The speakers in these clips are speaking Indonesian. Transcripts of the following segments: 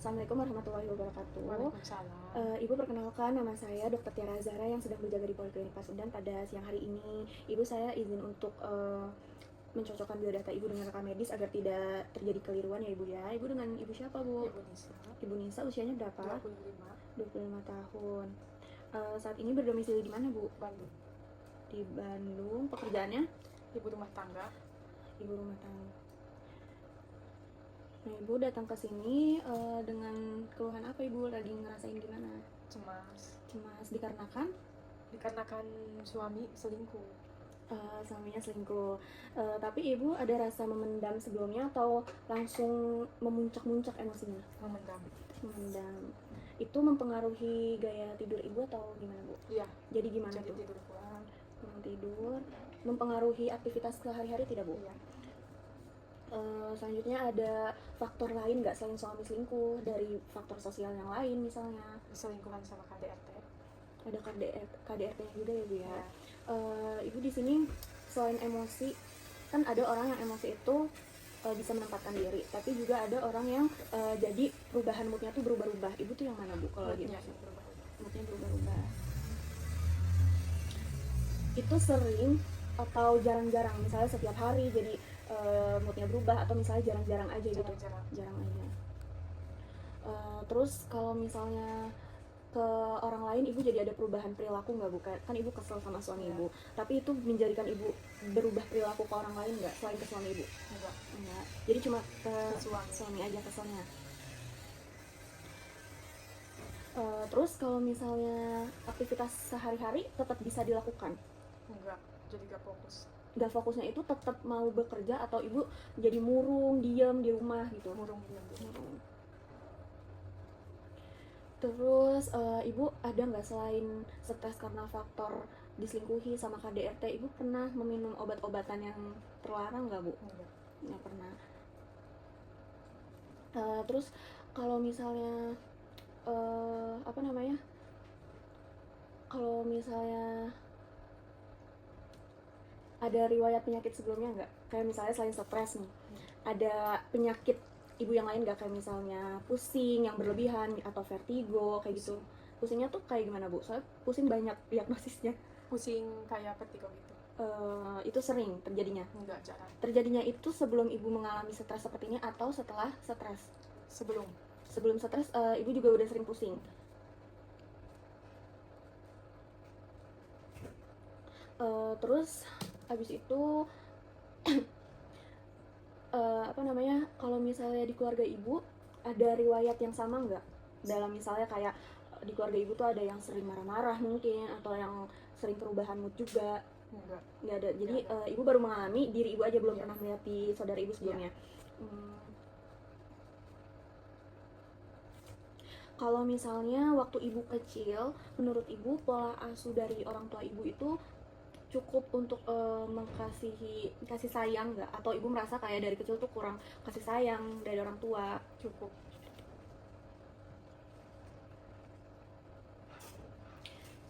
Assalamualaikum warahmatullahi wabarakatuh. Waalaikumsalam. Ibu, perkenalkan, nama saya Dr. Tiara Zara yang sedang berjaga di Poliklinik Pasundan pada siang hari ini. Ibu, saya izin untuk mencocokkan biodata Ibu dengan rekam medis agar tidak terjadi keliruan ya Ibu ya. Ibu dengan Ibu siapa Bu? Ibu Nisa, Ibu Nisa, usianya berapa? 25, 25 tahun. Saat ini berdomisili di mana Bu? Bandung. Di Bandung. Pekerjaannya? Ibu rumah tangga. Ibu rumah tangga. Nah, Ibu datang ke sini dengan keluhan apa Ibu? Lagi ngerasain gimana? Cemas Cemas dikarenakan dikarenakan suami selingkuh. suaminya selingkuh. Tapi Ibu ada rasa memendam sebelumnya atau langsung memuncak-muncak emosinya? Memendam. Memendam. Itu mempengaruhi gaya tidur Ibu atau gimana Bu? Iya. Jadi gimana Jadi tuh? tidur kurang. Kurang tidur. Mempengaruhi aktivitas sehari-hari tidak Bu? Iya. Selanjutnya ada faktor lain nggak selain suami selingkuh, dari faktor sosial yang lain misalnya? Selingkuhan sama KDRT. Ada KDRT-nya juga ya Bu ya. Iya. Ibu di sini selain emosi, kan ada orang yang emosi itu bisa menempatkan diri, tapi juga ada orang yang jadi perubahan moodnya tuh berubah-ubah. Ibu tuh yang mana Bu kalau lagi Moodnya emosi? berubah-ubah. Moodnya berubah-ubah. Itu sering atau jarang-jarang, misalnya setiap hari jadi moodnya berubah, atau misalnya jarang-jarang aja gitu? Jarang-jarang. Jarang aja. Terus kalau misalnya ke orang lain Ibu jadi ada perubahan perilaku nggak Bu? Kan Ibu kesel sama suami Iya. Ibu, tapi itu menjadikan Ibu berubah perilaku ke orang lain nggak selain ke suami Ibu? Enggak. Enggak. Jadi cuma ke Ke suami aja keselnya. Terus kalau misalnya aktivitas sehari-hari tetap bisa dilakukan? Enggak. Jadi gak fokus. Nggak fokusnya itu tetap mau bekerja atau Ibu jadi murung, diam di rumah gitu? Murung diam. Murung. Terus Ibu ada nggak selain stres karena faktor diselingkuhi sama KDRT, Ibu pernah meminum obat-obatan yang terlarang nggak Bu? Enggak. Nggak pernah. Terus kalau misalnya apa namanya? Kalau misalnya ada riwayat penyakit sebelumnya nggak? Kayak misalnya selain stres nih, ada penyakit Ibu yang lain nggak? Kayak misalnya pusing yang berlebihan atau vertigo kayak gitu? Pusingnya tuh kayak gimana Bu? Soalnya pusing banyak diagnosisnya. Pusing kayak vertigo gitu. Itu sering terjadinya? Enggak, jarang. Terjadinya itu sebelum Ibu mengalami stres seperti ini atau setelah stres? Sebelum. Sebelum stres Ibu juga udah sering pusing? Terus habis itu apa namanya, kalau misalnya di keluarga Ibu ada riwayat yang sama nggak? Dalam misalnya kayak di keluarga Ibu tuh ada yang sering marah-marah mungkin, atau yang sering perubahan mood juga? Enggak. Nggak ada. Jadi Nggak ada. Ibu baru mengalami diri Ibu aja, belum Iya. pernah melihat di saudara Ibu sebelumnya. Kalau misalnya waktu Ibu kecil, menurut Ibu pola asuh dari orang tua Ibu itu cukup untuk kasih sayang nggak? Atau Ibu merasa kayak dari kecil tuh kurang kasih sayang dari orang tua? Cukup.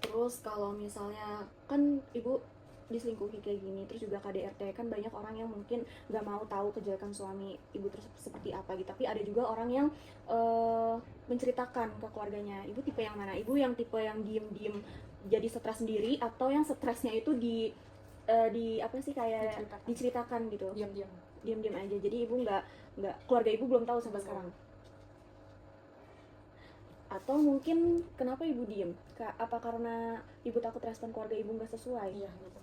Terus kalau misalnya kan Ibu diselingkuhi kayak gini, terus juga KDRT, kan banyak orang yang mungkin nggak mau tahu kejelekan suami Ibu terus seperti apa gitu. Tapi ada juga orang yang menceritakan ke keluarganya. Ibu tipe yang mana? Ibu yang tipe yang diem-diem jadi stres sendiri, atau yang stresnya itu di apa sih, kayak diceritakan gitu? Diam-diam. Diam-diam aja. Jadi Ibu nggak keluarga Ibu belum tahu sampai Belum. sekarang? Atau mungkin kenapa Ibu diem? Apa karena Ibu takut respon keluarga Ibu nggak sesuai? Iya, gitu.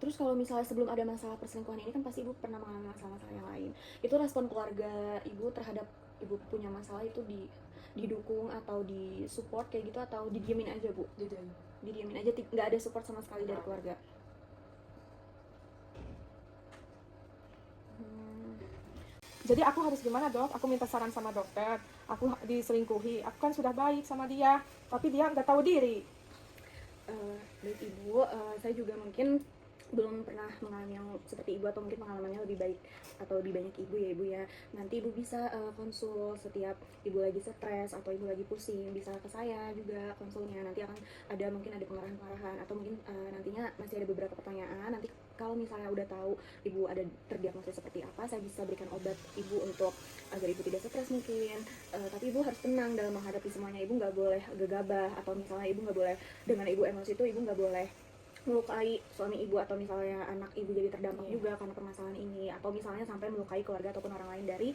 Terus kalau misalnya sebelum ada masalah perselingkuhan ini kan pasti Ibu pernah mengalami masalah-masalah yang lain. Itu respon keluarga Ibu terhadap Ibu punya masalah itu didukung atau disupport kayak gitu, atau didiemin aja Bu? Didiemin aja, nggak ada support sama sekali dari keluarga? Jadi aku harus gimana Dok? Aku minta saran sama dokter. Aku diselingkuhi. Aku kan sudah baik sama dia, tapi dia nggak tahu diri. Baik Ibu, saya juga mungkin belum pernah mengalami yang seperti ibu atau mungkin pengalamannya lebih baik atau lebih banyak ibu ya ibu ya, nanti ibu bisa konsul setiap ibu lagi stres atau ibu lagi pusing, bisa ke saya juga konsulnya. Nanti akan ada mungkin ada pengarahan-pengarahan atau mungkin nantinya masih ada beberapa pertanyaan. Nanti kalau misalnya udah tahu ibu ada terdiagnosis seperti apa, saya bisa berikan obat ibu untuk agar ibu tidak stres mungkin. Tapi ibu harus tenang dalam menghadapi semuanya. Ibu nggak boleh gegabah, atau misalnya ibu nggak boleh dengan ibu emosi itu, ibu nggak boleh melukai suami ibu atau misalnya anak ibu jadi terdampak juga karena permasalahan ini, atau misalnya sampai melukai keluarga ataupun orang lain dari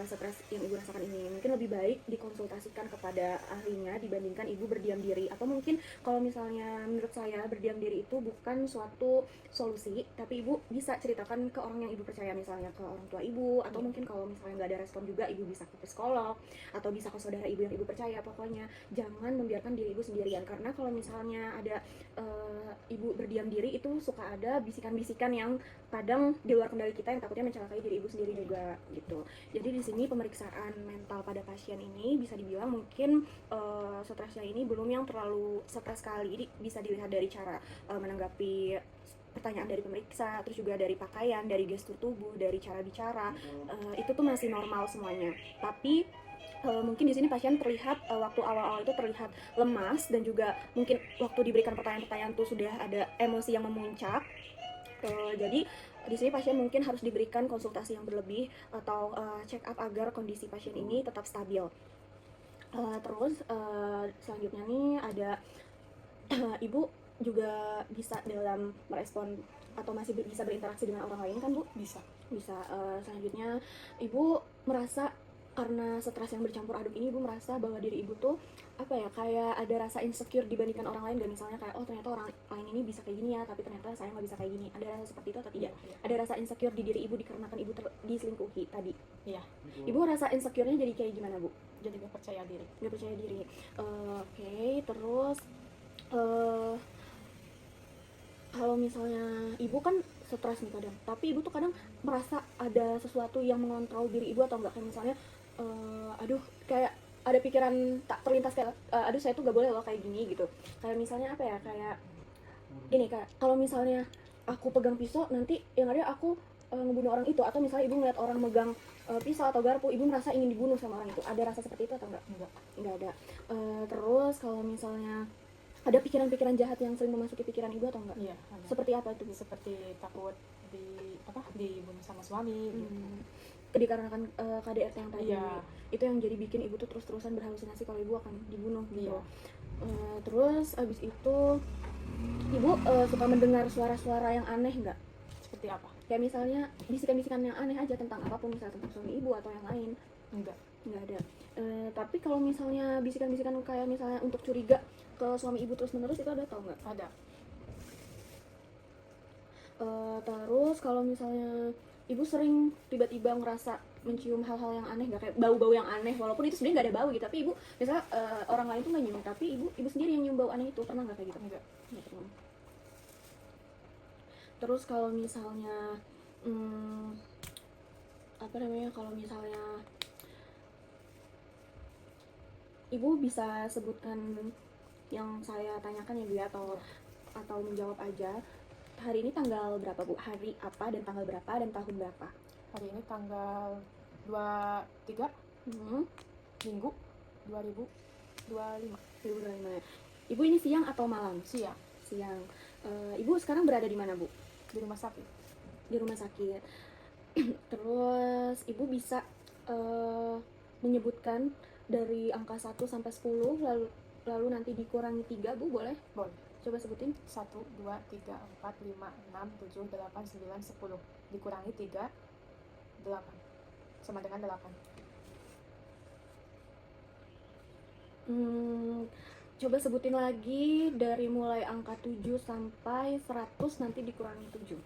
stres yang ibu rasakan ini. Mungkin lebih baik dikonsultasikan kepada ahlinya dibandingkan ibu berdiam diri. Atau mungkin kalau misalnya menurut saya berdiam diri itu bukan suatu solusi, tapi ibu bisa ceritakan ke orang yang ibu percaya, misalnya ke orang tua ibu, atau mungkin kalau misalnya nggak ada respon juga ibu bisa ke psikolog atau bisa ke saudara ibu yang ibu percaya. Pokoknya jangan membiarkan diri ibu sendirian, karena kalau misalnya ada ibu berdiam diri itu suka ada bisikan-bisikan yang kadang di luar kendali kita yang takutnya mencelakai diri ibu sendiri juga gitu. Jadi di sini pemeriksaan mental pada pasien ini bisa dibilang mungkin stresnya ini belum yang terlalu stres sekali. Jadi bisa dilihat dari cara menanggapi pertanyaan dari pemeriksa, terus juga dari pakaian, dari gestur tubuh, dari cara bicara, itu tuh masih normal semuanya. Tapi mungkin di sini pasien terlihat waktu awal-awal itu terlihat lemas, dan juga mungkin waktu diberikan pertanyaan-pertanyaan tuh sudah ada emosi yang memuncak. Jadi di sini pasien mungkin harus diberikan konsultasi yang berlebih atau check up agar kondisi pasien ini tetap stabil. Terus selanjutnya nih ada ibu juga bisa dalam merespon atau masih bisa berinteraksi dengan orang lain kan Bu? Bisa. Selanjutnya ibu merasa karena stres yang bercampur aduk ini, ibu merasa bahwa diri ibu tuh apa ya, kayak ada rasa insecure dibandingkan orang lain. Dan misalnya kayak, oh ternyata orang lain ini bisa kayak gini ya, tapi ternyata saya nggak bisa kayak gini. Ada rasa seperti itu atau tidak? Ada rasa insecure di diri ibu dikarenakan ibu diselingkuhi tadi. Iya. Ibu rasa insecure-nya jadi kayak gimana Bu? Jadi gak percaya diri. Nggak percaya diri. Oke. Terus kalau misalnya ibu kan stres nih kadang, tapi ibu tuh kadang merasa ada sesuatu yang mengontrol diri ibu atau enggak, kayak misalnya aduh kayak ada pikiran tak terlintas kayak aduh saya tuh gak boleh loh kayak gini gitu. Kayak misalnya apa ya, kayak gini, kayak kalau misalnya aku pegang pisau nanti yang ada aku ngebunuh orang itu. Atau misalnya ibu ngeliat orang megang pisau atau garpu, ibu merasa ingin dibunuh sama orang itu. Ada rasa seperti itu atau enggak? Enggak ada. Terus kalau misalnya ada pikiran-pikiran jahat yang sering memasuki pikiran ibu atau enggak? Iya, ada. Seperti apa itu Bu? Seperti takut dibunuh sama suami gitu. Dikarenakan KDRT yang tadi. Iya. Itu yang jadi bikin ibu tuh terus-terusan berhalusinasi kalau ibu akan dibunuh gitu. Iya. Terus abis itu ibu suka mendengar suara-suara yang aneh nggak? Seperti apa? Kayak misalnya bisikan-bisikan yang aneh aja tentang apapun, misalnya tentang suami ibu atau yang lain. Enggak. Nggak ada. Tapi kalau misalnya bisikan-bisikan kayak misalnya untuk curiga ke suami ibu terus-menerus, itu ada atau nggak? Ada. Terus kalau misalnya ibu sering tiba-tiba ngerasa mencium hal-hal yang aneh nggak, kayak bau-bau yang aneh, walaupun itu sebenarnya nggak ada bau gitu, tapi ibu misalnya orang lain tuh nggak nyium, tapi ibu sendiri yang nyium bau aneh itu, pernah nggak kayak gitu? Enggak. Nggak pernah. Terus kalau misalnya apa namanya, kalau misalnya ibu bisa sebutkan yang saya tanyakan ya Bu ya, atau menjawab aja. Hari ini tanggal berapa Bu? Hari apa dan tanggal berapa dan tahun berapa? Hari ini tanggal 23 Minggu 2025. 2025 ya. Ibu ini siang atau malam? Siang. Siang. Ibu sekarang berada di mana Bu? Di rumah sakit. Di rumah sakit. Terus ibu bisa menyebutkan dari angka 1 sampai 10 lalu nanti dikurangi 3 Bu, boleh? Boleh. Coba sebutin. 1, 2, 3, 4, 5, 6, 7, 8, 9, 10 dikurangi 3, 8 sama dengan 8. Coba sebutin lagi dari mulai angka 7 sampai 100 nanti dikurangi 7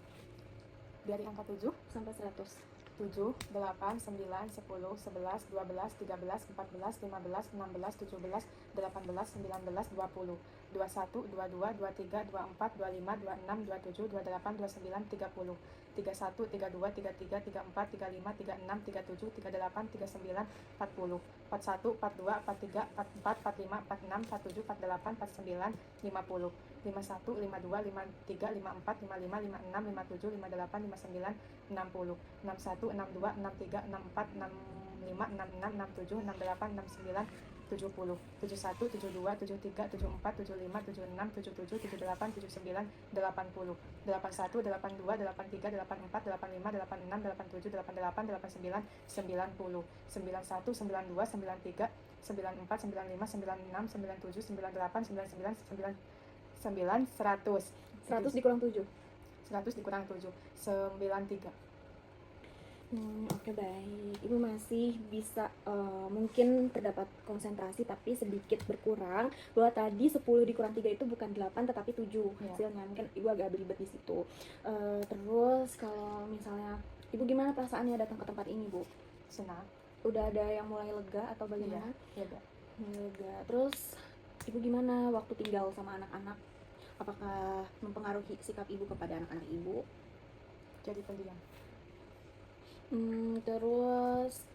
Dari angka 7 sampai 100. 7, 8, 9, 10, 11, 12, 13, 14, 15, 16, 17, 18, 19, 20, 21, 22, 23, 24, 25, 26, 27, 28, 29, 30, 31, 32, 33, 34, 35, 36, 37, 38, 39, 40, 41, 42, 43, 44, 45, 46, 47, 48, 49, 50, 51, 52, 53, 54, 55, 56, 57, 58, 59, 60, 61, 62, 63, 64, 65, 66, 67, 68, 69, 70, 71, 72, 73, 74, 75, 76, 77, 78, 79, 80, 81, 82, 83, 84, 85, 86, 87, 88, 89, 90, 91, 92, 93, 94, 95, 96, 97, 98, 99, 99, 100. 100 dikurang 7. 100 dikurang 7, 93. Oke, baik. Ibu masih bisa mungkin terdapat konsentrasi tapi sedikit berkurang, bahwa tadi 10 dikurang 3 itu bukan 8 tetapi 7 Ya. hasilnya. Mungkin Ibu agak belibet di situ. Terus kalau misalnya Ibu gimana perasaannya datang ke tempat ini, Bu? Senang. Udah ada yang mulai lega atau bagaimana? Iya, lega. Lega. Terus Ibu gimana waktu tinggal sama anak-anak? Apakah mempengaruhi sikap Ibu kepada anak-anak Ibu? Jadi pendiam. Terus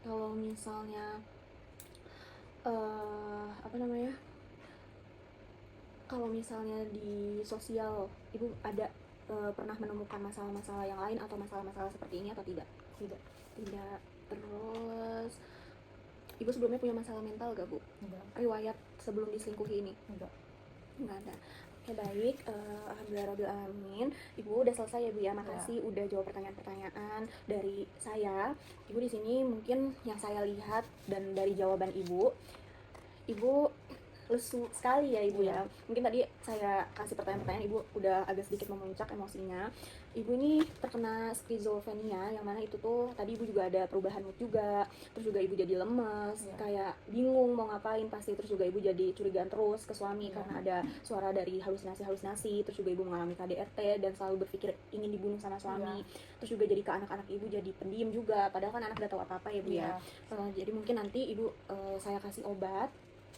kalau misalnya apa namanya? Kalau misalnya di sosial Ibu ada pernah menemukan masalah-masalah yang lain atau masalah-masalah seperti ini atau tidak? Tidak. Tidak. Terus Ibu sebelumnya punya masalah mental gak, Bu? Enggak. Riwayat sebelum diselingkuhi ini? Enggak. Nggak ada. Oke, baik. Alhamdulillah rabbil alamin. Ibu udah selesai ya, Bu ya. Makasih udah jawab pertanyaan-pertanyaan dari saya. Ibu di sini mungkin yang saya lihat dan dari jawaban Ibu lesu sekali ya, Ibu ya. Mungkin tadi saya kasih pertanyaan-pertanyaan Ibu udah agak sedikit memuncak emosinya. Ibu ini terkena skizofrenia, yang mana itu tuh tadi Ibu juga ada perubahan mood juga. Terus juga Ibu jadi lemes, kayak bingung mau ngapain pasti. Terus juga Ibu jadi curigaan terus ke suami karena ada suara dari halusinasi-halusinasi. Terus juga Ibu mengalami KDRT dan selalu berpikir ingin dibunuh sama suami. Terus juga jadi ke anak-anak Ibu jadi pendiam juga, padahal kan anak udah tahu apa-apa ya, Bu ya. Jadi mungkin nanti Ibu saya kasih obat.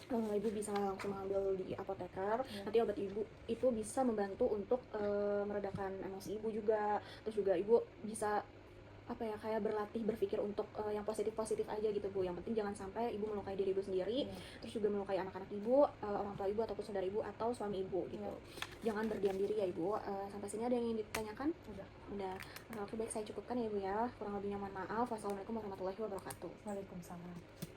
Ibu bisa langsung ambil di apoteker. Nanti obat Ibu itu bisa membantu untuk meredakan emosi Ibu juga. Terus juga Ibu bisa apa ya, kayak berlatih berpikir untuk yang positif-positif aja gitu, Bu. Yang penting jangan sampai Ibu melukai diri Ibu sendiri, terus juga melukai anak-anak Ibu, orang tua Ibu ataupun saudara Ibu atau suami Ibu gitu. Jangan berdiam diri ya, Ibu. Sampai sini ada yang ingin ditanyakan? Udah. Oke, baik, saya cukupkan ya, Bu ya. Kurang lebihnya mohon maaf. Wassalamualaikum warahmatullahi wabarakatuh. Waalaikumsalam.